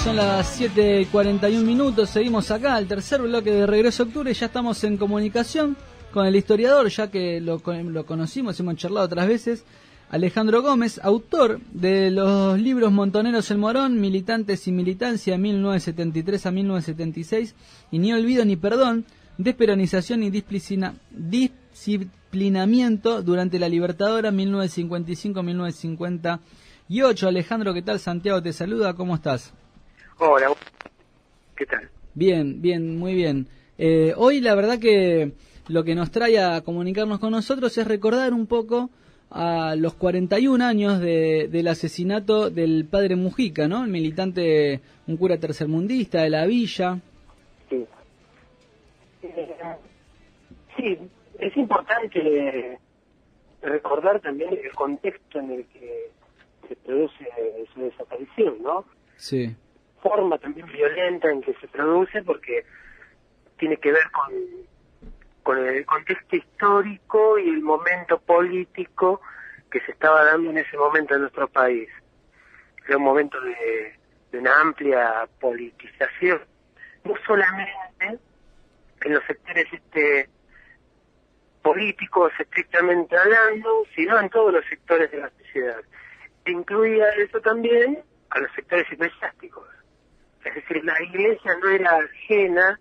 son las 7:41, seguimos acá, el tercer bloque de Regreso a Octubre, ya estamos en comunicación con el historiador, ya que lo conocimos, hemos charlado otras veces, Alejandro Gómez, autor de los libros Montoneros el Morón, Militantes y Militancia, 1973 a 1976, y Ni Olvido ni Perdón, Desperonización y Disciplinamiento durante la Libertadora, 1955-1958. Alejandro, ¿qué tal? Santiago te saluda, ¿cómo estás? Hola, ¿qué tal? Bien, bien, muy bien. Hoy la verdad que lo que nos trae a comunicarnos con nosotros es recordar un poco a los 41 años del asesinato del padre Mujica, ¿no? El militante, un cura tercermundista de la villa. Sí. Sí, es importante recordar también el contexto en el que se produce su desaparición, ¿no? Sí. Forma también violenta en que se produce, porque tiene que ver con el contexto histórico y el momento político que se estaba dando en ese momento en nuestro país. Era un momento de una amplia politización, no solamente en los sectores políticos estrictamente hablando, sino en todos los sectores de la sociedad. Incluía eso también a los sectores eclesiásticos. Es decir, la iglesia no era ajena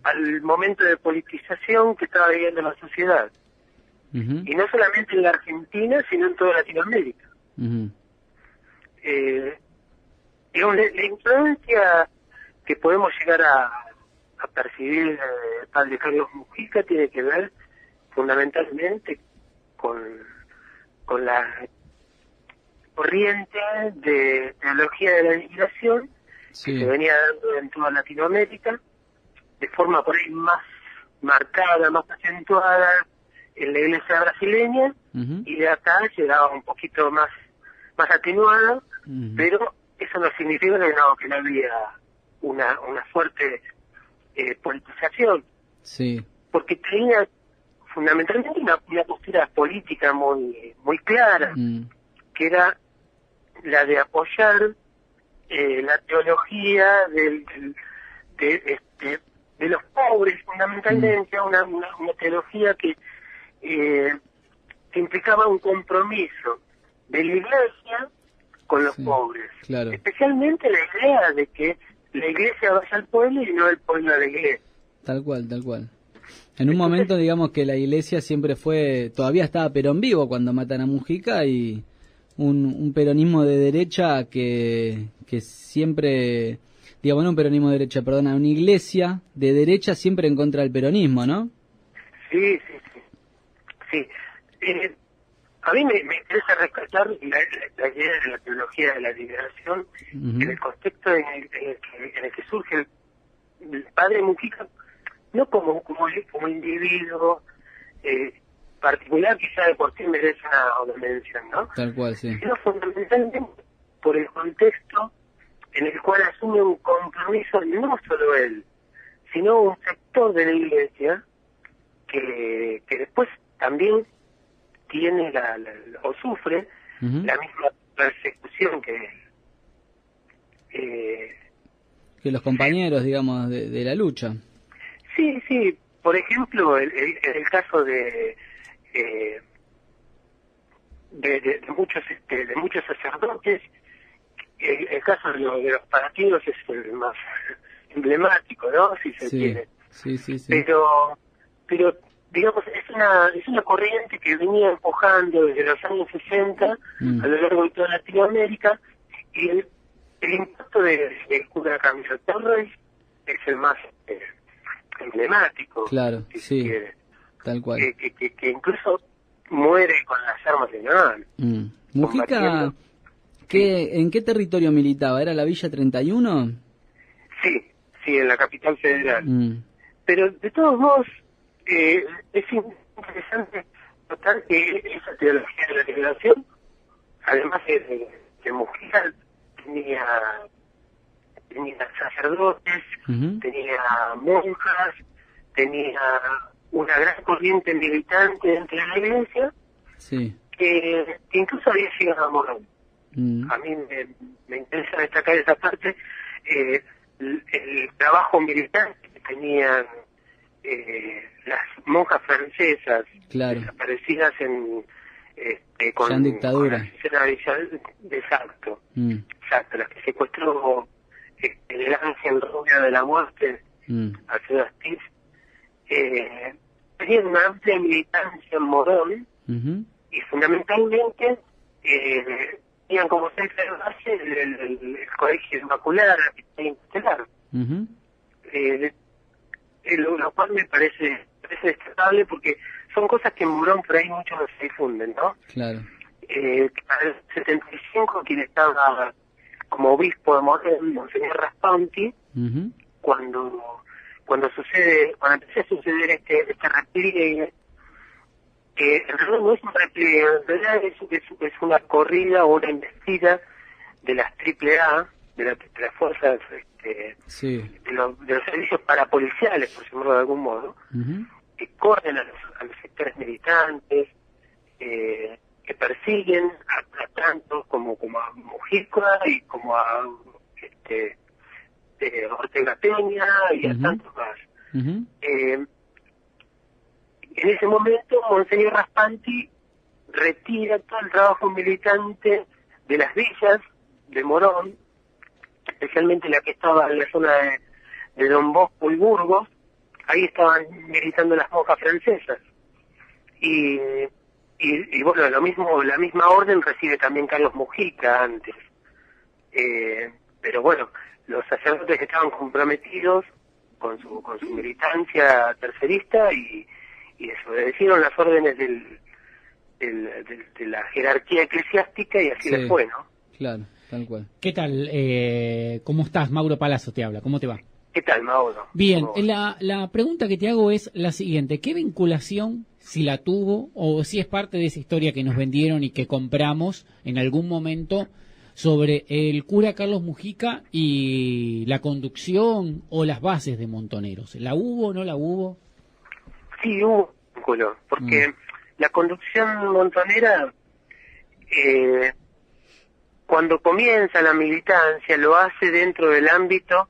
al momento de politización que estaba viviendo la sociedad. Y no solamente en la Argentina, sino en toda Latinoamérica. Digamos, la influencia que podemos llegar a percibir del padre Carlos Mujica tiene que ver fundamentalmente con la corriente de teología de la liberación que se venía dando en toda Latinoamérica, de forma por ahí más marcada, más acentuada en la iglesia brasileña, y de acá llegaba un poquito más atenuada, pero eso no significa que no había una fuerte politización, porque tenía fundamentalmente una postura política muy clara, que era la de apoyar la teología de los pobres, fundamentalmente, una teología que implicaba un compromiso de la iglesia con los pobres, especialmente la idea de que la iglesia vaya al pueblo y no el pueblo a la iglesia. Tal cual. En un momento, digamos que la iglesia siempre todavía estaba Perón vivo cuando matan a Mujica, y un peronismo de derecha que siempre, digamos, no un peronismo de derecha, perdona, una iglesia de derecha siempre en contra del peronismo, ¿no? Sí. A mí me interesa rescatar la idea de la teología de la liberación en el contexto en el que surge el padre Mujica, no como individuo particular, quizá de por sí merece una mención, ¿no? Tal cual, sí. Sino fundamentalmente por el contexto en el cual asume un compromiso, no solo él, sino un sector de la iglesia que después también tiene o sufre la misma persecución que él. Que los compañeros, digamos, de la lucha. Sí, por ejemplo, el caso de muchos sacerdotes, el caso de los partidos es el más emblemático, ¿no? Si se quiere. Sí. Pero digamos, es una corriente que venía empujando desde los años 60 a lo largo de toda Latinoamérica, y el impacto del cura Camilo Torres es el más emblemático. Claro, si se quiere. Tal cual. Que incluso muere con las armas de mano. Mujica, ¿en qué territorio militaba? ¿Era la Villa 31? Sí, en la capital federal. Pero de todos modos, es interesante notar que esa teología de la liberación, además de Mujica, tenía sacerdotes, tenía monjas, tenía una gran corriente militante dentro de la iglesia, que incluso había llegado a Morón. A mí me interesa destacar esa parte el trabajo militar que tenían las monjas francesas desaparecidas con dictadura. Exacto, las que secuestró el ángel rubio de la muerte, Alfredo Astiz, tenían una amplia militancia en Morón, y fundamentalmente tenían como centro de base el Colegio Inmaculada, que está lo cual me parece destacable, porque son cosas que en Morón por ahí muchos no se difunden, ¿no? Claro. Para el 75, quien estaba como obispo de Morón, Monseñor Raspanti, cuando empezó a suceder este repliegue, que en realidad no es un repliegue, en realidad es una corrida o una embestida de las AAA, de las fuerzas de los servicios parapoliciales, por llamarlo de algún modo, que corren a los sectores militantes, que persiguen a tantos como a Mujica y como a Ortega Peña y a tantos más. En ese momento, Monseñor Raspanti retira todo el trabajo militante de las villas de Morón, especialmente la que estaba en la zona de Don Bosco y Burgos. Ahí estaban militando las monjas francesas. Y bueno, la misma orden recibe también Carlos Mujica antes. Pero bueno, los sacerdotes estaban comprometidos con su militancia tercerista y desobedecieron las órdenes de la jerarquía eclesiástica, y así les fue, ¿no? Claro, tal cual. ¿Qué tal? ¿Cómo estás? Mauro Palazzo te habla. ¿Cómo te va? ¿Qué tal, Mauro? Bien, la pregunta que te hago es la siguiente. ¿Qué vinculación, si la tuvo, o si es parte de esa historia que nos vendieron y que compramos en algún momento, sobre el cura Carlos Mujica y la conducción o las bases de Montoneros? ¿La hubo o no la hubo? Sí, hubo vínculo, porque la conducción montonera, cuando comienza la militancia, lo hace dentro del ámbito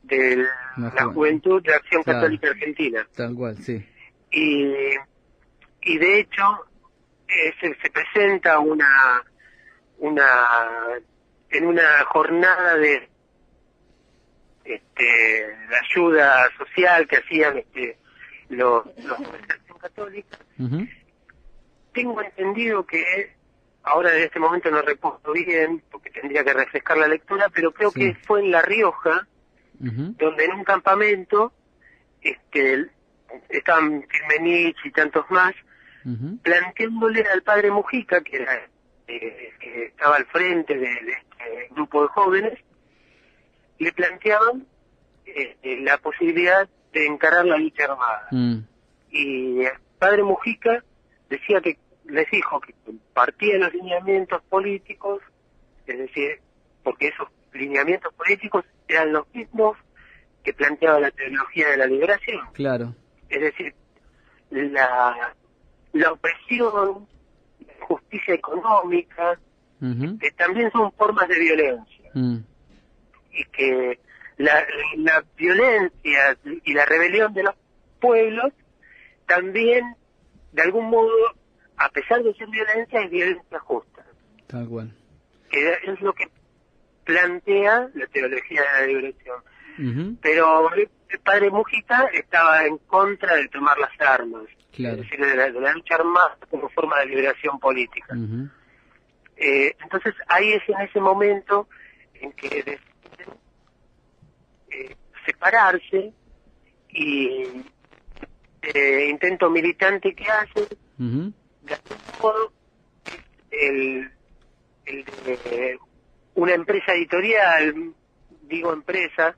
de la Juventud de Acción Católica Argentina. Tal cual, sí. Y de hecho, se presenta en una jornada de ayuda social que hacían los de Acción Católica. Tengo entendido que ahora en este momento no recuerdo bien, porque tendría que refrescar la lectura, pero creo que fue en La Rioja, donde en un campamento estaban Firmenich y tantos más, planteándole al padre Mujica, que era que estaba al frente de este grupo de jóvenes, le planteaban la posibilidad de encarar la lucha armada. Y el padre Mujica les dijo que compartía los lineamientos políticos, es decir, porque esos lineamientos políticos eran los mismos que planteaba la teología de la liberación. Claro. Es decir, la opresión, la justicia económica, que también son formas de violencia. Y que la violencia y la rebelión de los pueblos también, de algún modo, a pesar de ser violencia, es violencia justa. Tal cual. Que es lo que plantea la teología de la liberación. Pero el padre Mujica estaba en contra de tomar las armas, es decir, de la lucha armada como forma de liberación política. Entonces ahí es en ese momento en que deciden separarse, y intento militante que hacen, de algún modo, una empresa editorial, digo empresa,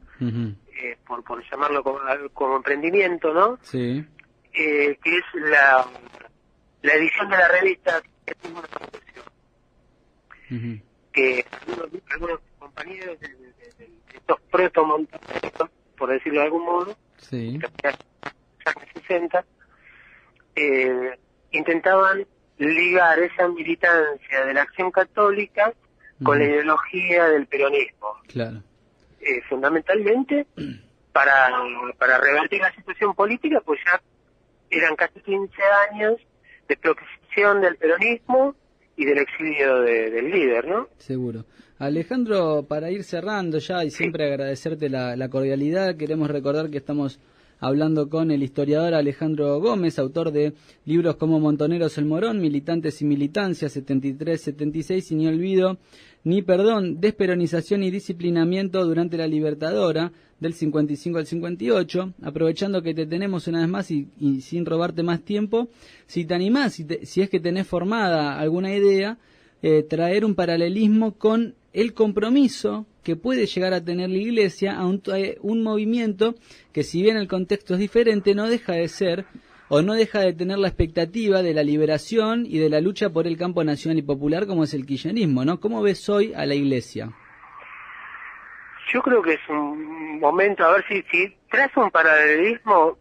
por llamarlo como emprendimiento, ¿no? Sí. Que es la edición de la revista que algunos compañeros de estos proto-montoneros, por decirlo de algún modo, sí, que en los años 60, intentaban ligar esa militancia de la Acción Católica con la ideología del peronismo. Claro. fundamentalmente para revertir la situación política, pues ya eran casi 15 años de proscripción del peronismo y del exilio del líder, ¿no? Seguro. Alejandro, para ir cerrando ya y siempre agradecerte la cordialidad, queremos recordar que estamos hablando con el historiador Alejandro Gómez, autor de libros como Montoneros el Morón, Militantes y Militancia, 73-76, y Ni Olvido ni Perdón, Desperonización y Disciplinamiento durante la Libertadora, del 55 al 58. Aprovechando que te tenemos una vez más y sin robarte más tiempo, si te animás, si es que tenés formada alguna idea, traer un paralelismo con el compromiso que puede llegar a tener la Iglesia a un movimiento que, si bien el contexto es diferente, no deja de ser o no deja de tener la expectativa de la liberación y de la lucha por el campo nacional y popular, como es el kirchnerismo, ¿no? ¿Cómo ves hoy a la Iglesia? Yo creo que es un momento, a ver si traes un paralelismo,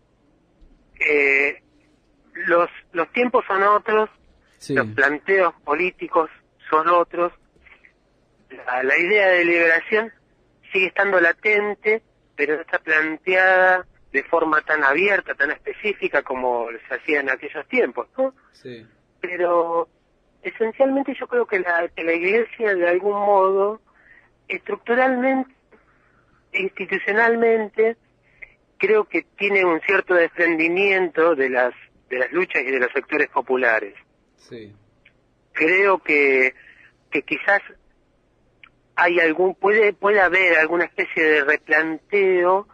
los tiempos son otros, sí. Los planteos políticos son otros, la idea de liberación sigue estando latente, pero no está planteada de forma tan abierta, tan específica como se hacía en aquellos tiempos, ¿no? Sí. Pero esencialmente yo creo que la Iglesia, de algún modo, estructuralmente, institucionalmente, creo que tiene un cierto desprendimiento de las luchas y de los sectores populares. Sí. Creo que quizás hay puede haber alguna especie de replanteo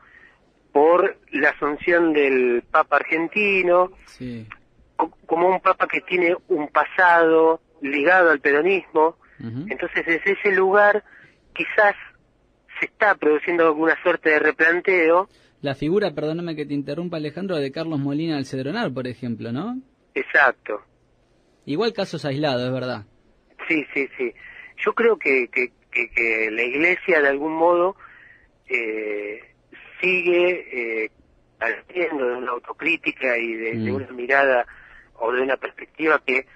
por la asunción del Papa argentino, sí, como un Papa que tiene un pasado ligado al peronismo. uh-huh. Entonces desde ese lugar quizás se está produciendo alguna suerte de replanteo. La figura, perdóname que te interrumpa, Alejandro, de Carlos Molina del Cedronar, por ejemplo, ¿no? Exacto. Igual casos aislados, es verdad. Sí. Yo creo que la Iglesia, de algún modo, sigue partiendo de una autocrítica y de una mirada o de una perspectiva que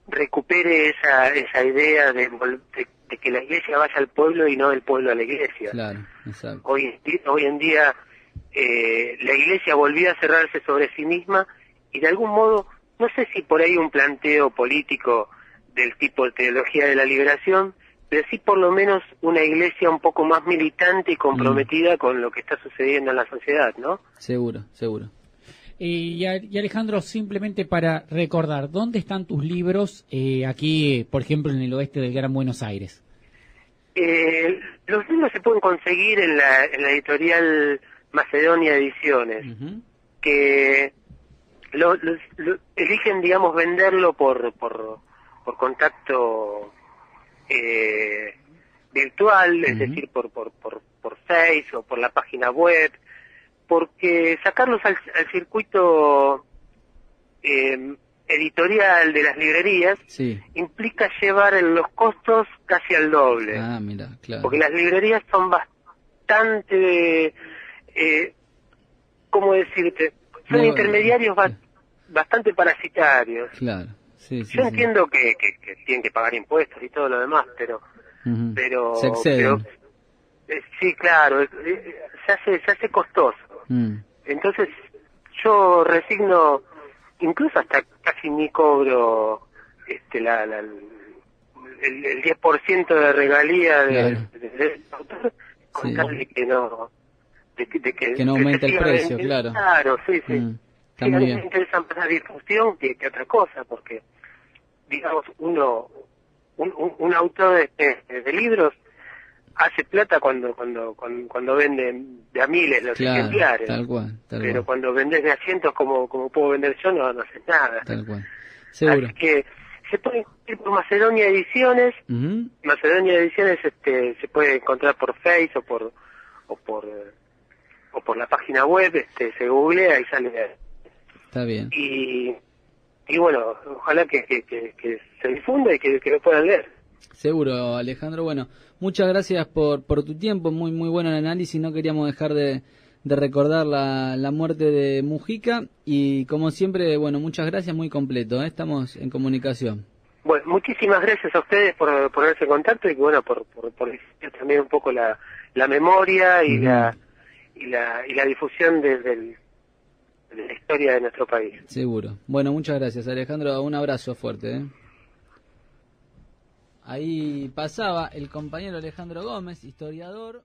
recupere esa idea de que la Iglesia vaya al pueblo y no el pueblo a la Iglesia. Claro, exacto. Hoy en día la Iglesia volvió a cerrarse sobre sí misma y, de algún modo, no sé si por ahí un planteo político del tipo de teología de la liberación, pero sí por lo menos una Iglesia un poco más militante y comprometida con lo que está sucediendo en la sociedad, ¿no? Seguro. Y Alejandro, simplemente para recordar, ¿dónde están tus libros aquí, por ejemplo, en el oeste del Gran Buenos Aires? Los libros se pueden conseguir en la editorial Macedonia Ediciones, uh-huh. que eligen, digamos, venderlo por contacto virtual, es decir, por Face o por la página web, porque sacarlos al circuito editorial de las librerías implica llevar los costos casi al doble. Ah, mira, claro. Porque las librerías son bastante, ¿cómo decirte? Son intermediarios bastante parasitarios. Claro. Yo entiendo que tienen que pagar impuestos y todo lo demás, pero se exceden. Sí, claro, se hace costoso. Entonces yo resigno, incluso hasta casi ni cobro el 10% de regalía del autor, con tal de que no que no aumente el precio, claro. Claro, sí. Está sí, muy a mí bien. me interesa más la difusión que otra cosa, porque, digamos, un autor de libros hace plata cuando venden de a miles los ejemplares. Tal cual. Pero cuando vendes de a cientos, como puedo vender yo, no haces nada. Tal cual. Seguro. Así que se puede ir por Macedonia Ediciones. Uh-huh. Macedonia Ediciones se puede encontrar por Face o por la página web, se googlea y sale. Está bien. Y bueno, ojalá que se difunda y que lo puedan leer. Seguro, Alejandro. Bueno, muchas gracias por tu tiempo, muy bueno el análisis. No queríamos dejar de recordar la muerte de Mujica y, como siempre, bueno, muchas gracias, muy completo, ¿eh? Estamos en comunicación. Bueno, muchísimas gracias a ustedes por ponerse en contacto y bueno, por decir también un poco la memoria y la difusión de la historia de nuestro país. Seguro. Bueno, muchas gracias, Alejandro. Un abrazo fuerte. Ahí pasaba el compañero Alejandro Gómez, historiador.